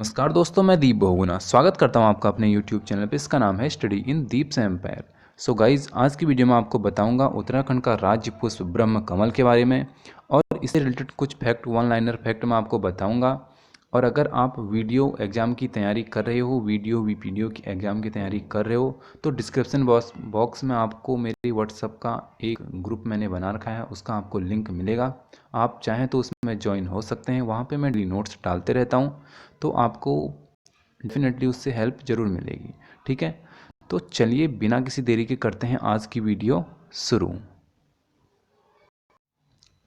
नमस्कार दोस्तों, मैं दीप बहुगुणा स्वागत करता हूं आपका अपने YouTube चैनल पे। इसका नाम है study in Deep's empire. So guys, आज की वीडियो में आपको बताऊंगा उत्तराखंड का राज्य पुष्प ब्रह्म कमल के बारे में और इससे रिलेटेड कुछ फैक्ट, वन लाइनर फैक्ट मैं आपको बताऊंगा। और अगर आप वीडियो एग्ज़ाम की तैयारी कर रहे हो, वीडियो की एग्ज़ाम की तैयारी कर रहे हो, तो डिस्क्रिप्शन बॉक्स में आपको मेरे व्हाट्सअप का एक ग्रुप मैंने बना रखा है, उसका आपको लिंक मिलेगा। आप चाहें तो उसमें ज्वाइन हो सकते हैं। वहाँ पे मैं डेली नोट्स डालते रहता हूँ, तो आपको डेफिनेटली उससे हेल्प ज़रूर मिलेगी। ठीक है, तो चलिए बिना किसी देरी के करते हैं आज की वीडियो शुरू।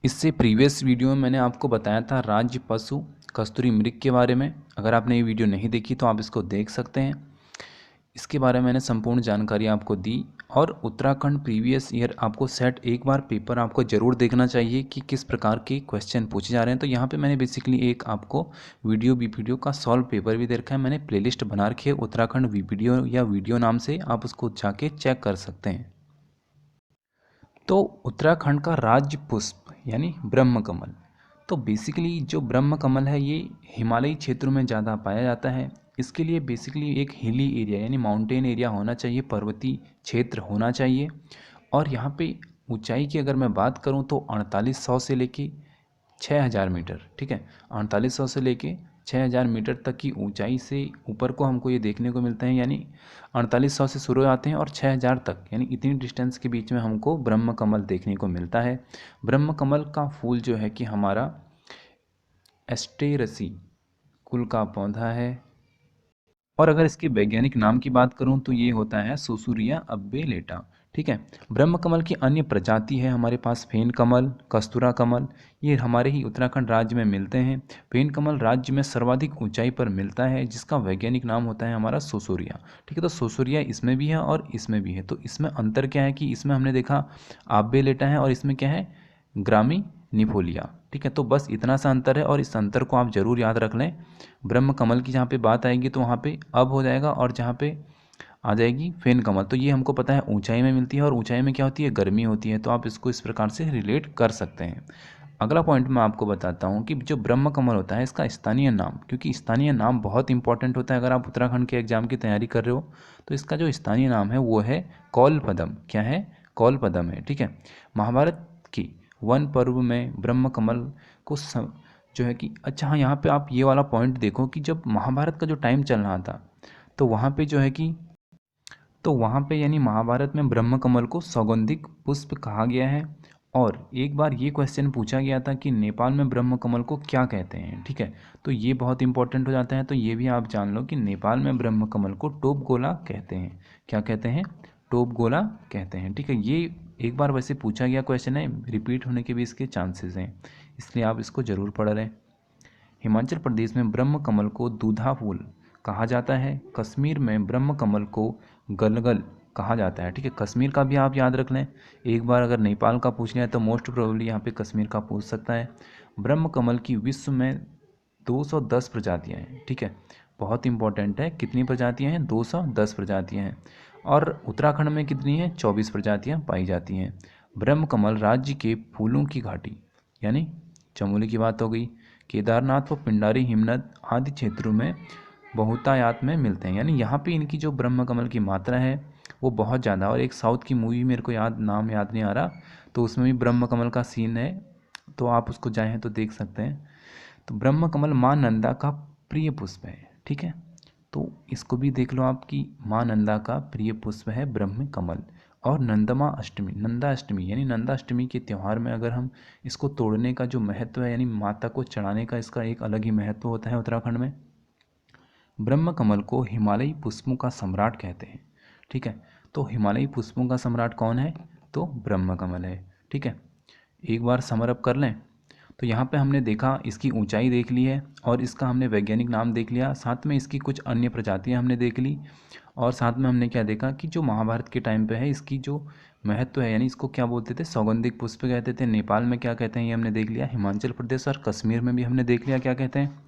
इससे प्रीवियस वीडियो में मैंने आपको बताया था राज्य पशु कस्तूरी मृग के बारे में। अगर आपने ये वीडियो नहीं देखी तो आप इसको देख सकते हैं। इसके बारे में मैंने संपूर्ण जानकारी आपको दी। और उत्तराखंड प्रीवियस ईयर आपको सेट एक बार पेपर आपको ज़रूर देखना चाहिए कि किस प्रकार के क्वेश्चन पूछे जा रहे हैं। तो यहाँ पे मैंने बेसिकली एक आपको वीडियो का सॉल्व पेपर भी दे रखा है। मैंने प्लेलिस्ट बना रखी है उत्तराखंड वीडियो या वीडियो नाम से, आप उसको जाके चेक कर सकते हैं। तो उत्तराखंड का राज्य पुष्प यानी ब्रह्म कमल। तो बेसिकली जो ब्रह्म कमल है ये हिमालयी क्षेत्रों में ज़्यादा पाया जाता है। इसके लिए बेसिकली एक हिली एरिया यानी माउंटेन एरिया होना चाहिए, पर्वतीय क्षेत्र होना चाहिए। और यहाँ पे ऊंचाई की अगर मैं बात करूँ तो 4800 से लेके 6000 मीटर, ठीक है, 4800 से लेके 6000 मीटर तक की ऊंचाई से ऊपर को हमको ये देखने को मिलते हैं। यानी 4800 से शुरू आते हैं और 6000 तक, यानी इतनी डिस्टेंस के बीच में हमको ब्रह्म कमल देखने को मिलता है। ब्रह्म कमल का फूल जो है कि हमारा एस्टेरसी कुल का पौधा है। और अगर इसके वैज्ञानिक नाम की बात करूं तो ये होता है सुसूरिया अब्बेलेटा। ठीक है, ब्रह्म कमल की अन्य प्रजाति है हमारे पास फेन कमल, कस्तूरा कमल। ये हमारे ही उत्तराखंड राज्य में मिलते हैं। फेन कमल राज्य में सर्वाधिक ऊंचाई पर मिलता है, जिसका वैज्ञानिक नाम होता है हमारा सुसूरिया। ठीक है, तो सुसूरिया इसमें भी है और इसमें भी है। तो इसमें अंतर क्या है कि इसमें हमने देखा अब्बेलेटा है और इसमें क्या है, ग्रामी निफोलिया। ठीक है, तो बस इतना सा अंतर है और इस अंतर को आप जरूर याद रख लें। ब्रह्म कमल की जहाँ पे बात आएगी तो वहाँ पे अब हो जाएगा और जहाँ पे आ जाएगी फेन कमल। तो ये हमको पता है ऊंचाई में मिलती है और ऊंचाई में क्या होती है, गर्मी होती है। तो आप इसको इस प्रकार से रिलेट कर सकते हैं। अगला पॉइंट मैं आपको बताता हूँ कि जो ब्रह्म कमल होता है इसका स्थानीय नाम, क्योंकि स्थानीय नाम बहुत इंपॉर्टेंट होता है। अगर आप उत्तराखंड के एग्जाम की तैयारी कर रहे हो तो इसका जो स्थानीय नाम है वो है कौलपदम। क्या है, कौलपदम है। ठीक है, महाभारत की वन पर्व में ब्रह्म कमल को जो है कि अच्छा हाँ, यहाँ पे आप ये वाला पॉइंट देखो कि जब महाभारत का जो टाइम चल रहा था तो वहाँ पे जो है कि वहाँ पे यानी महाभारत में ब्रह्म कमल को सौगंधिक पुष्प कहा गया है। और एक बार ये क्वेश्चन पूछा गया था कि नेपाल में ब्रह्म कमल को क्या कहते हैं। ठीक है, तो ये बहुत इंपॉर्टेंट हो जाता है। तो ये भी आप जान लो कि नेपाल में ब्रह्म कमल को टोप गोला कहते हैं। क्या कहते हैं, टोप गोला कहते हैं। ठीक है, ये एक बार वैसे पूछा गया क्वेश्चन है, रिपीट होने के भी इसके चांसेस हैं, इसलिए आप इसको ज़रूर पढ़ रहे हैं। हिमाचल प्रदेश में ब्रह्म कमल को दूधा फूल कहा जाता है। कश्मीर में ब्रह्म कमल को गलगल कहा जाता है। ठीक है, कश्मीर का भी आप याद रख लें। एक बार अगर नेपाल का पूछ लिया तो मोस्ट प्रोबेबली यहाँ पे कश्मीर का पूछ सकता है। ब्रह्म कमल की विश्व में 210 प्रजातियाँ हैं। ठीक है, बहुत इंपॉर्टेंट है। कितनी प्रजातियाँ हैं, 210 प्रजातियाँ हैं। और उत्तराखंड में कितनी है, 24 प्रजातियाँ पाई जाती हैं। ब्रह्म कमल राज्य के फूलों की घाटी यानी चमोली की बात हो गई, केदारनाथ व पिंडारी हिमनद आदि क्षेत्रों में बहुतायत में मिलते हैं। यानी यहाँ पे इनकी जो ब्रह्म कमल की मात्रा है वो बहुत ज़्यादा। और एक साउथ की मूवी मेरे को नाम याद नहीं आ रहा, तो उसमें भी ब्रह्म कमल का सीन है, तो आप उसको चाहें तो देख सकते हैं। तो ब्रह्म कमल माँ नंदा का प्रिय पुष्प है। ठीक है, तो इसको भी देख लो आप कि माँ नंदा का प्रिय पुष्प है ब्रह्म कमल। और नंदमा अष्टमी, नंदा अष्टमी यानी नंदा अष्टमी के त्यौहार में अगर हम इसको तोड़ने का जो महत्व है, यानी माता को चढ़ाने का इसका एक अलग ही महत्व होता है उत्तराखंड में। ब्रह्म कमल को हिमालयी पुष्पों का सम्राट कहते हैं। ठीक है, तो हिमालयी पुष्पों का सम्राट कौन है, तो ब्रह्म कमल है। ठीक है, एक बार समर अप कर लें तो यहाँ पे हमने देखा, इसकी ऊंचाई देख ली है और इसका हमने वैज्ञानिक नाम देख लिया, साथ में इसकी कुछ अन्य प्रजातियाँ हमने देख ली। और साथ में हमने क्या देखा कि जो महाभारत के टाइम पे है इसकी जो महत्व है, यानी इसको क्या बोलते थे, सौगंधिक पुष्प कहते थे। नेपाल में क्या कहते हैं ये हमने देख लिया, हिमाचल प्रदेश और कश्मीर में भी हमने देख लिया क्या कहते हैं।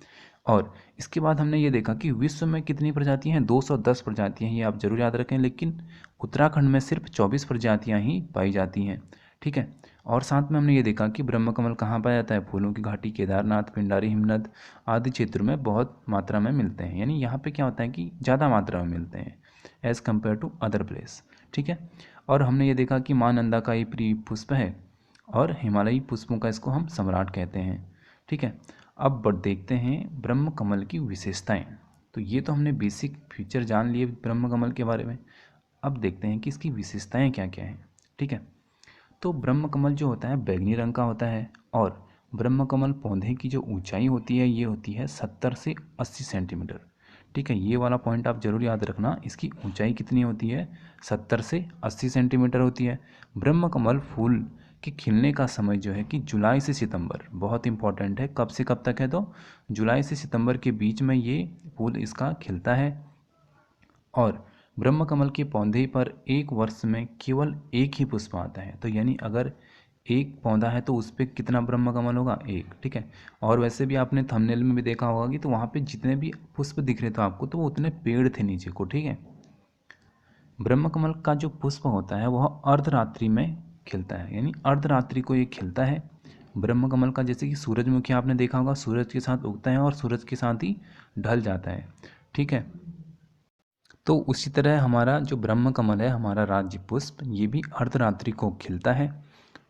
और इसके बाद हमने ये देखा कि विश्व में कितनी प्रजातियां हैं, 210 प्रजातियां हैं, ये आप जरूर याद रखें। लेकिन उत्तराखंड में सिर्फ 24 प्रजातियां ही पाई जाती हैं। ठीक है, और साथ में हमने ये देखा कि ब्रह्म कमल कहाँ पाया जाता है, फूलों की घाटी, केदारनाथ, पिंडारी हिमनद आदि क्षेत्रों में बहुत मात्रा में मिलते हैं। यानी यहाँ पे क्या होता है कि ज़्यादा मात्रा में मिलते हैं as compare to other place. ठीक है। और हमने ये देखा कि माँ नंदा का ये प्रिय पुष्प है और हिमालयी पुष्पों का इसको हम सम्राट कहते हैं। ठीक है। अब देखते हैं ब्रह्म कमल की विशेषताएं। तो ये तो हमने बेसिक फीचर जान लिए ब्रह्म कमल के बारे में। अब देखते हैं कि इसकी विशेषताएं क्या क्या हैं। ठीक है। तो ब्रह्म कमल जो होता है बैंगनी रंग का होता है और ब्रह्म कमल पौधे की जो ऊंचाई होती है ये होती है 70 से 80 सेंटीमीटर। ठीक है, ये वाला पॉइंट आप जरूर याद रखना, इसकी ऊंचाई कितनी होती है, 70 से 80 सेंटीमीटर होती है। ब्रह्म कमल फूल के खिलने का समय जो है कि जुलाई से सितंबर, बहुत इंपॉर्टेंट है, कब से कब तक है, तो जुलाई से सितंबर के बीच में ये फूल इसका खिलता है। और ब्रह्म कमल के पौधे पर एक वर्ष में केवल एक ही पुष्प आता है। तो यानी अगर एक पौधा है तो उस पर कितना ब्रह्म कमल होगा, एक। ठीक है। और वैसे भी आपने थंबनेल में भी देखा होगा कि तो वहाँ पे जितने भी पुष्प दिख रहे थे आपको तो वो उतने पेड़ थे नीचे को। ठीक है। ब्रह्म कमल का जो पुष्प होता है वह अर्धरात्रि में खिलता है, यानी अर्धरात्रि को ये खिलता है। ब्रह्म कमल का जैसे कि सूरजमुखी आपने देखा होगा, सूरज के साथ उगता है और सूरज के साथ ही ढल जाता है। ठीक है। तो उसी तरह हमारा जो ब्रह्म कमल है, हमारा राज्य पुष्प, ये भी अर्धरात्रि को खिलता है।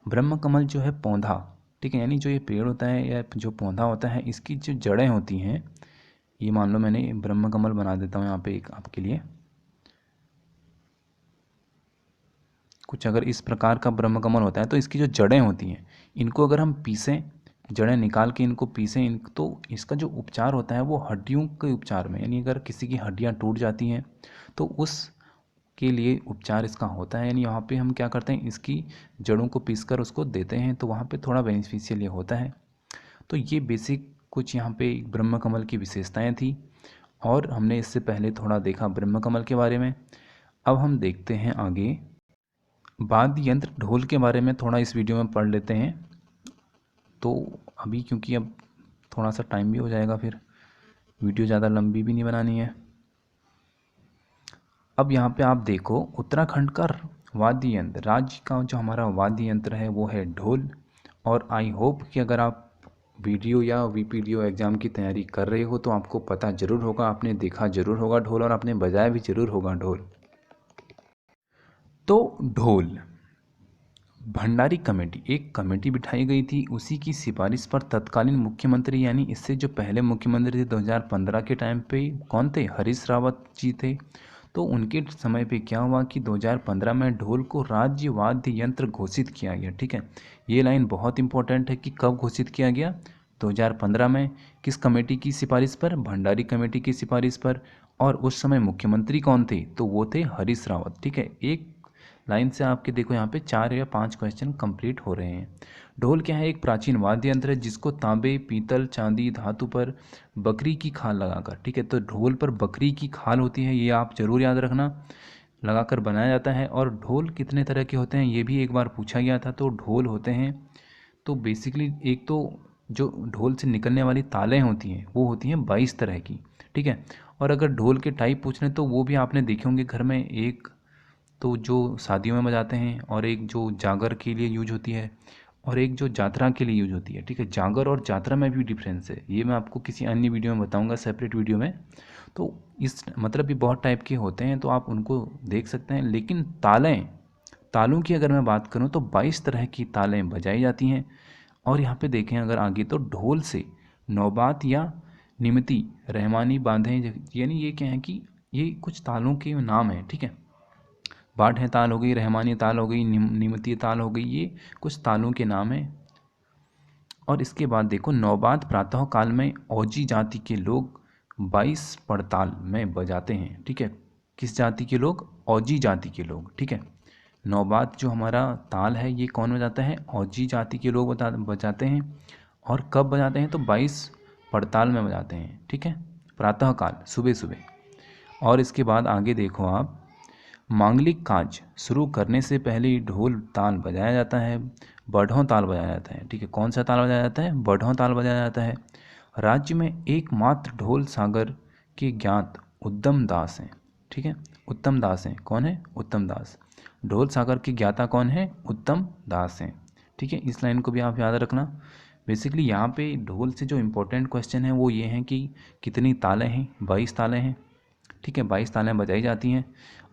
ब्रह्म कमल जो है पौधा, ठीक है, यानी जो ये पेड़ होता है या जो पौधा होता है, इसकी जो जड़ें होती हैं, ये मान लो मैंने ब्रह्म कमल बना देता हूँ यहाँ पे एक आपके लिए, कुछ अगर इस प्रकार का ब्रह्म कमल होता है तो इसकी जो जड़ें होती हैं इनको अगर हम पीसें, जड़ें निकाल के इनको पीसें तो इसका जो उपचार होता है वो हड्डियों के उपचार में, यानी अगर किसी की हड्डियाँ टूट जाती हैं तो उस के लिए उपचार इसका होता है। यानी यहाँ पे हम क्या करते हैं, इसकी जड़ों को पीसकर उसको देते हैं तो वहाँ पे थोड़ा बेनिफिशियल ये होता है। तो ये बेसिक कुछ यहाँ पे ब्रह्म कमल की विशेषताएं थी और हमने इससे पहले थोड़ा देखा ब्रह्म कमल के बारे में। अब हम देखते हैं आगे वाद्य यंत्र ढोल के बारे में, थोड़ा इस वीडियो में पढ़ लेते हैं। तो अभी क्योंकि अब थोड़ा सा टाइम भी हो जाएगा, फिर वीडियो ज़्यादा लंबी भी नहीं बनानी है। अब यहाँ पे आप देखो उत्तराखंड का वाद्य यंत्र, राज्य का जो हमारा वाद्य यंत्र है वो है ढोल। और आई होप कि अगर आप वीडियो या वीपीडीओ एग्ज़ाम की तैयारी कर रहे हो तो आपको पता ज़रूर होगा, आपने देखा ज़रूर होगा ढोल और आपने बजाया भी ज़रूर होगा ढोल। तो ढोल भंडारी कमेटी, एक कमेटी बिठाई गई थी, उसी की सिफारिश पर तत्कालीन मुख्यमंत्री, यानी इससे जो पहले मुख्यमंत्री थे 2015 के टाइम पे, कौन थे, हरीश रावत जी थे। तो उनके समय पे क्या हुआ कि 2015 में ढोल को राज्य वाद्य यंत्र घोषित किया गया। ठीक है, ये लाइन बहुत इंपॉर्टेंट है कि कब घोषित किया गया, 2015 में। किस कमेटी की सिफारिश पर, भंडारी कमेटी की सिफारिश पर। और उस समय मुख्यमंत्री कौन थे, तो वो थे हरीश रावत। ठीक है, एक लाइन से आपके देखो यहाँ पे 4 या 5 क्वेश्चन कंप्लीट हो रहे हैं। ढोल क्या है, एक प्राचीन वाद्य यंत्र है जिसको तांबे, पीतल, चांदी, धातु पर बकरी की खाल लगाकर, ठीक है, तो ढोल पर बकरी की खाल होती है, ये आप जरूर याद रखना, लगाकर बनाया जाता है। और ढोल कितने तरह के होते हैं ये भी एक बार पूछा गया था। तो ढोल होते हैं, तो बेसिकली एक तो जो ढोल से निकलने वाली तालें होती हैं वो होती हैं 22 तरह की। ठीक है। और अगर ढोल के टाइप पूछ रहे हैं तो वो भी आपने देखे होंगे घर में, एक तो जो शादियों में बजाते हैं और एक जो जागर के लिए यूज होती है और एक जो जात्रा के लिए यूज होती है। ठीक है, जागर और जात्रा में भी डिफरेंस है, ये मैं आपको किसी अन्य वीडियो में बताऊंगा, सेपरेट वीडियो में। तो इस मतलब भी बहुत टाइप के होते हैं तो आप उनको देख सकते हैं। लेकिन तालों की अगर मैं बात करूं तो 22 तरह की तालें बजाई जाती हैं। और यहाँ पे देखें अगर आगे तो ढोल से नौबात या निमती, रहमानी बांधें, यानी ये क्या है कि ये कुछ तालों के नाम हैं। ठीक है, बाढ़ ताल हो गई, रहमानी ताल हो गई, निमती ताल हो गई, ये कुछ तालों के नाम हैं। और इसके बाद देखो नौबात प्रातः काल में औजी जाति के लोग 22 पड़ताल में बजाते हैं। ठीक है, किस जाति के लोग, औजी जाति के लोग। ठीक है, नौबात जो हमारा ताल है ये कौन बजाता है, औजी जाति के लोग बजाते हैं। और कब बजाते हैं, तो 22 पड़ताल में बजाते हैं। ठीक है, प्रातः काल, सुबह सुबह। और इसके बाद आगे देखो आप, मांगलिक काज शुरू करने से पहले ही ढोल ताल बजाया जाता है, बढ़ों ताल बजाया जाता है। ठीक है, कौन सा ताल बजाया जाता है, बढ़ों ताल बजाया जाता है। राज्य में एकमात्र ढोल सागर के ज्ञात उत्तम दास हैं। ठीक है, उत्तम दास हैं, कौन है, उत्तम दास। ढोल सागर के ज्ञाता कौन है, उत्तम दास हैं। ठीक है, इस लाइन को भी आप याद रखना। बेसिकली यहाँ पे ढोल से जो इम्पोर्टेंट क्वेश्चन है वो ये हैं कि कितनी तालें हैं, 22 तालें हैं। ठीक है, 22 तालें बजाई जाती हैं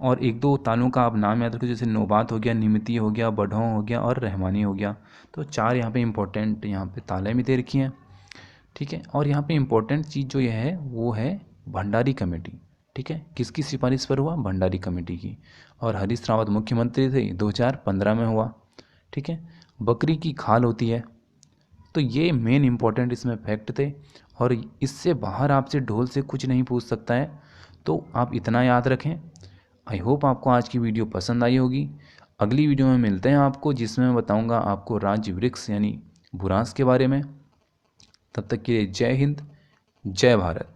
और एक दो तालों का आप नाम याद रखो, जैसे नौबात हो गया, निमती हो गया, बढौं हो गया और रहमानी हो गया। तो 4 यहाँ पे इम्पोर्टेंट यहाँ पे तालें भी दे रखी हैं। ठीक है, और यहाँ पे इम्पोर्टेंट चीज़ जो ये है वो है भंडारी कमेटी। ठीक है, किसकी सिफारिश पर हुआ? भंडारी कमेटी की। और हरीश रावत मुख्यमंत्री थे, 2015 में हुआ। ठीक है, बकरी की खाल होती है। तो ये मेन इंपॉर्टेंट इसमें फैक्ट थे और इससे बाहर आपसे ढोल से कुछ नहीं पूछ सकता है, तो आप इतना याद रखें। आई होप आपको आज की वीडियो पसंद आई होगी। अगली वीडियो में मिलते हैं आपको, जिसमें मैं बताऊंगा आपको राज्य वृक्ष यानी बुरांस के बारे में। तब तक के लिए जय हिंद, जय भारत।